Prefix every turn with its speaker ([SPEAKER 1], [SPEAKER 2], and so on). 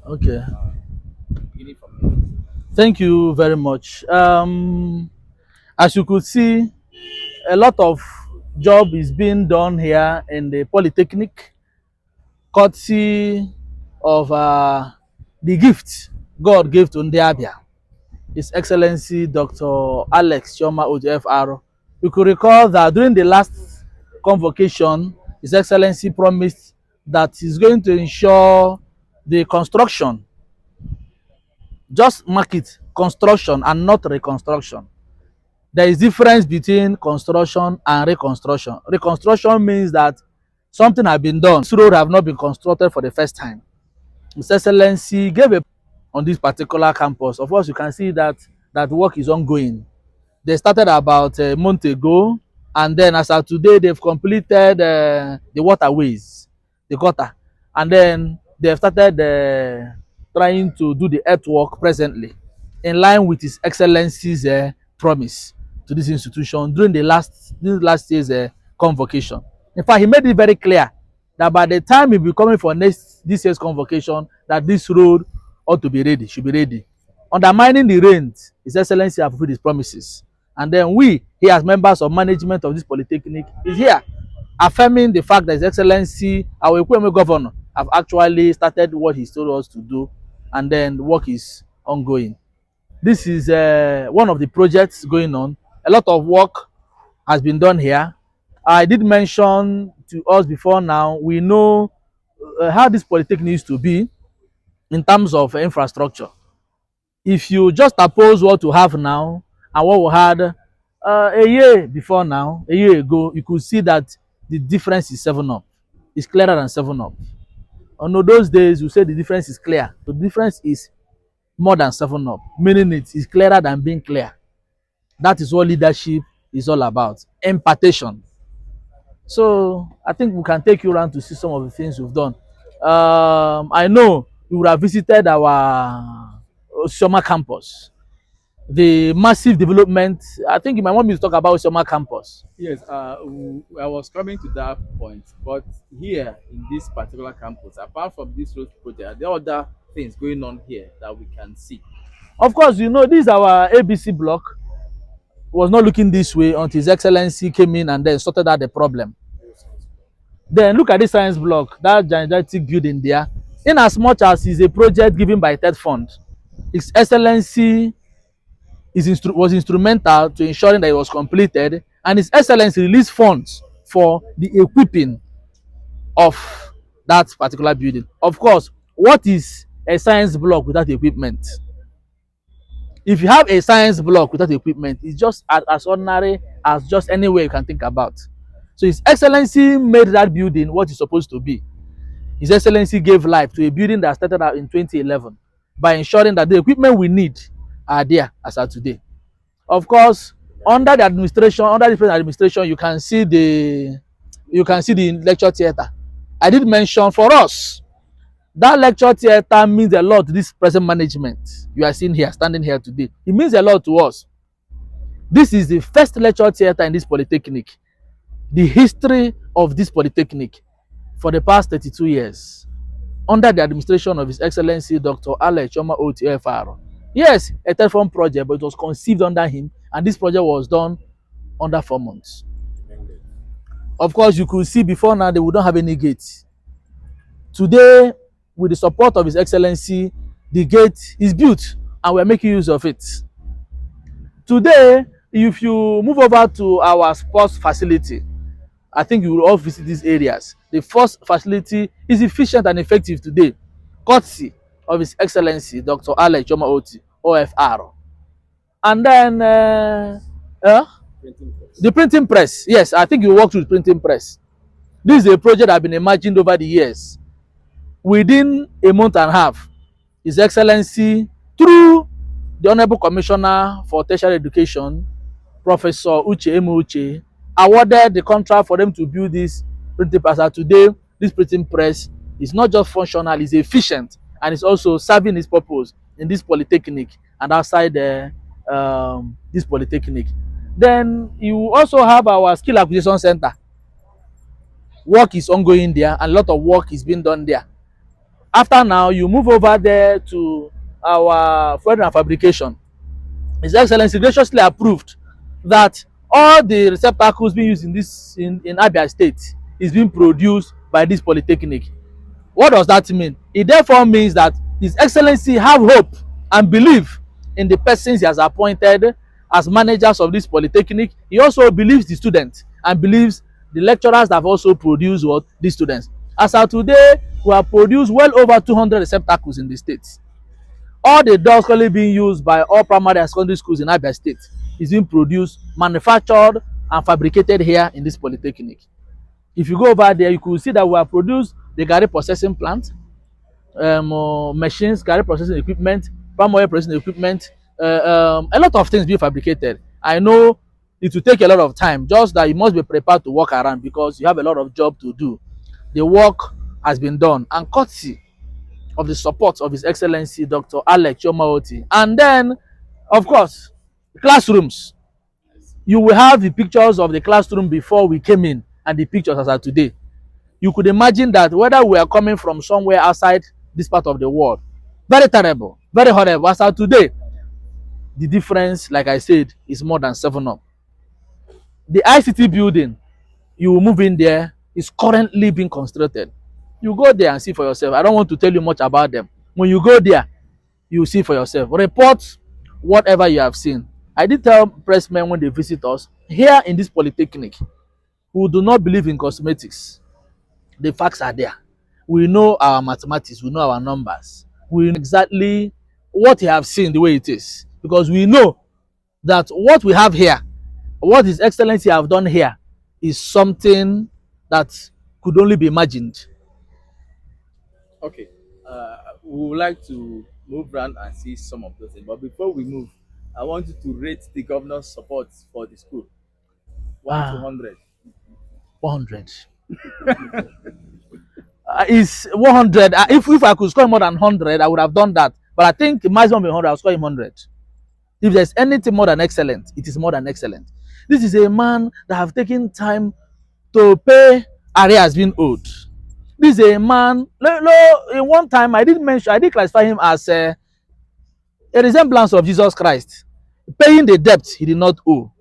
[SPEAKER 1] Okay.
[SPEAKER 2] You need from me.
[SPEAKER 1] Thank you very much. As you could see, a lot of job is being done here in the Polythecnic, courtesy of the gift God gave to Ndiabia, His Excellency Dr. Alex Chioma OJFR. You could recall that during the last convocation, His Excellency promised that he's going to ensure the construction, just mark it, construction and not reconstruction. There is difference between construction and reconstruction. Reconstruction means that something has been done. This road have not been constructed for the first time. His Excellency gave a on this particular campus. Of course, you can see that work is ongoing. They started about a month ago, and then as of today, they've completed the waterways, the gutter, and then they've started trying to do the earthwork presently, in line with His Excellency's promise to this institution during the last year's convocation. In fact, he made it very clear that by the time he will be coming for this year's convocation, that this road ought to be ready, should be ready. Undermining the reins, His Excellency have fulfilled his promises. And then we, here as members of management of this Polythecnic, is here affirming the fact that His Excellency, our Ekweme governor, have actually started what he told us to do, and then work is ongoing. This is one of the projects going on. A lot of work has been done here. I did mention to us before now, we know how this Polytechnic used to be in terms of infrastructure. If you just oppose what we have now and what we had a year before now, a year ago, you could see that the difference is 7 up. It's clearer than 7 up. On those days, you say the difference is clear. The difference is more than 7 up, meaning it is clearer than being clear. That is what leadership is all about. Impartation. So I think we can take you around to see some of the things we've done. I know you would have visited our summer campus. The massive development. I think you might want me to talk about summer campus.
[SPEAKER 2] Yes, I was coming to that point, but here in this particular campus, apart from this road project, there are other things going on here that we can see.
[SPEAKER 1] Of course, you know, this is our ABC block. Was not looking this way until His Excellency came in and then sorted out the problem. Then look at this science block, that gigantic building there. In as much as is a project given by Third Fund, His Excellency was instrumental to ensuring that it was completed, and His Excellency released funds for the equipping of that particular building. Of course, what is a science block without equipment? If you have a science block without equipment, it's just as ordinary as just any way you can think about. So His Excellency made that building what it's supposed to be. His Excellency gave life to a building that started out in 2011 by ensuring that the equipment we need are there as of today. Of course, under the administration, under the present administration, you can see the lecture theater. I did mention for us that lecture theater means a lot to this present management you are seeing here, standing here today. It means a lot to us. This is the first lecture theater in this Polytechnic. The history of this Polytechnic for the past 32 years under the administration of His Excellency Dr. Alex Chioma OTFR. Yes, a telephone project, but it was conceived under him, and this project was done under 4 months. Of course, you could see before now they would not have any gates. Today, with the support of His Excellency, the gate is built and we're making use of it. Today, if you move over to our sports facility, I think you will all visit these areas. The first facility is efficient and effective today, courtesy of His Excellency Dr. Alex Chioma Oti, OFR. And then the printing press. Yes, I think you worked with printing press. This is a project that has been imagined over the years. Within a month and a half, His Excellency, through the Honorable Commissioner for Tertiary Education, Professor Uche Uche, awarded the contract for them to build this printing press. Today, this printing press is not just functional, it's efficient, and it's also serving its purpose in this Polytechnic and outside this Polytechnic. Then you also have our Skill Acquisition Center. Work is ongoing there, and a lot of work is being done there. After now, you move over there to our fuel and fabrication. His Excellency graciously approved that all the receptacles being used in Abia State is being produced by this Polythecnic. What does that mean? It therefore means that His Excellency have hope and believe in the persons he has appointed as managers of this Polythecnic. He also believes the students and believes the lecturers that have also produced what these students. As of today, we have produced well over 200 receptacles in the state. All the doors currently being used by all primary and secondary schools in Abia State is being produced, manufactured, and fabricated here in this Polythecnic. If you go over there, you could see that we have produced the garri processing plant, machines, garri processing equipment, palm oil processing equipment, a lot of things being fabricated. I know it will take a lot of time, just that you must be prepared to walk around because you have a lot of job to do. The work has been done, and courtesy of the support of His Excellency Dr. Alex Chomaoti. And then, of course, classrooms. You will have the pictures of the classroom before we came in and the pictures as of today. You could imagine that whether we are coming from somewhere outside this part of the world, very terrible, very horrible. As of today, the difference, like I said, is more than 7 up. The ICT building, you will move in there, is currently being constructed. You go there and see for yourself. I don't want to tell you much about them. When you go there, you see for yourself. Report whatever you have seen. I did tell pressmen when they visit us here in this Polythecnic, who do not believe in cosmetics. The facts are there. We know our mathematics, we know our numbers, we know exactly what you have seen the way it is, because we know that what we have here, what His Excellency have done here, is something that could only be imagined.
[SPEAKER 2] Okay. We would like to move around and see some of those things. But before we move, I want you to rate the governor's support for the school. 1 to 100.
[SPEAKER 1] 100. Is 100. If I could score more than 100, I would have done that. But I think the maximum 100, I'll score him 100. If there's anything more than excellent, it is more than excellent. This is a man that have taken time to pay arrears being owed. This is a man, in one time I did classify him as a resemblance of Jesus Christ, paying the debt he did not owe.